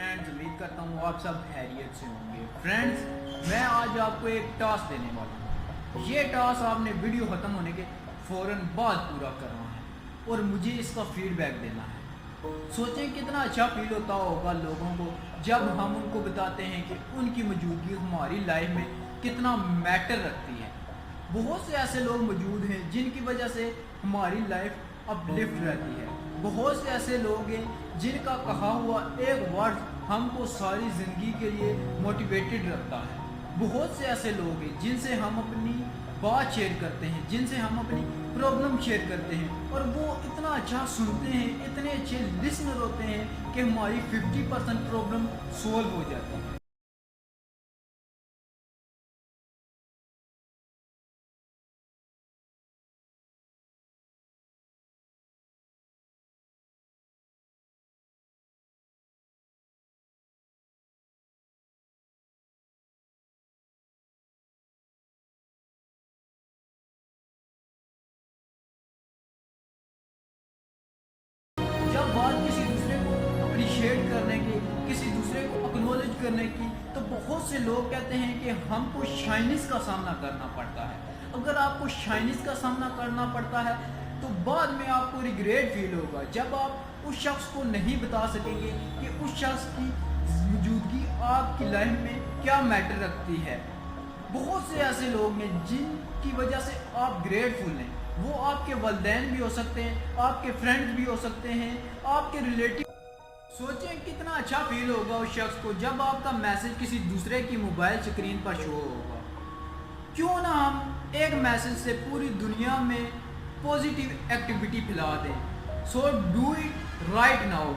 Friends, उम्मीद करता हूँ आप सब खैरियत से होंगे। फ्रेंड्स, मैं आज आपको एक टास्क देने वाला हूँ। ये टास्क आपने वीडियो ख़त्म होने के फ़ौरन बाद पूरा करना है और मुझे इसका फीडबैक देना है। सोचें कितना अच्छा फील होता होगा लोगों को जब हम उनको बताते हैं कि उनकी मौजूदगी हमारी लाइफ में कितना मैटर रखती है। बहुत से ऐसे लोग मौजूद हैं जिनकी वजह से हमारी लाइफ अपलिफ्ट रहती है। बहुत से ऐसे लोग हैं जिनका कहा हुआ एक वर्ड हमको सारी ज़िंदगी के लिए मोटिवेटेड रखता है। बहुत से ऐसे लोग हैं जिनसे हम अपनी बात शेयर करते हैं, जिनसे हम अपनी प्रॉब्लम शेयर करते हैं और वो इतना अच्छा सुनते हैं, इतने अच्छे लिसनर होते हैं कि हमारी 50% प्रॉब्लम सॉल्व हो जाती है। जब बात किसी दूसरे को अप्रिशिएट करने की, किसी दूसरे को एक्नॉलेज करने की, तो बहुत से लोग कहते हैं कि हमको शाइनिस का सामना करना पड़ता है। अगर आपको शाइनिस का सामना करना पड़ता है तो बाद में आपको रिग्रेट फील होगा जब आप उस शख्स को नहीं बता सकेंगे कि उस शख्स की मौजूदगी आपकी लाइफ में क्या मैटर रखती है। बहुत से ऐसे लोग हैं जिनकी वजह से आप ग्रेटफुल हैं। वो आपके वालिदैन भी हो सकते हैं, आपके फ्रेंड्स भी हो सकते हैं, आपके रिलेटिव। सोचें कितना अच्छा फील होगा उस शख्स को जब आपका मैसेज किसी दूसरे की मोबाइल स्क्रीन पर शो होगा। क्यों ना हम एक मैसेज से पूरी दुनिया में पॉजिटिव एक्टिविटी फैला दें। So do it right now.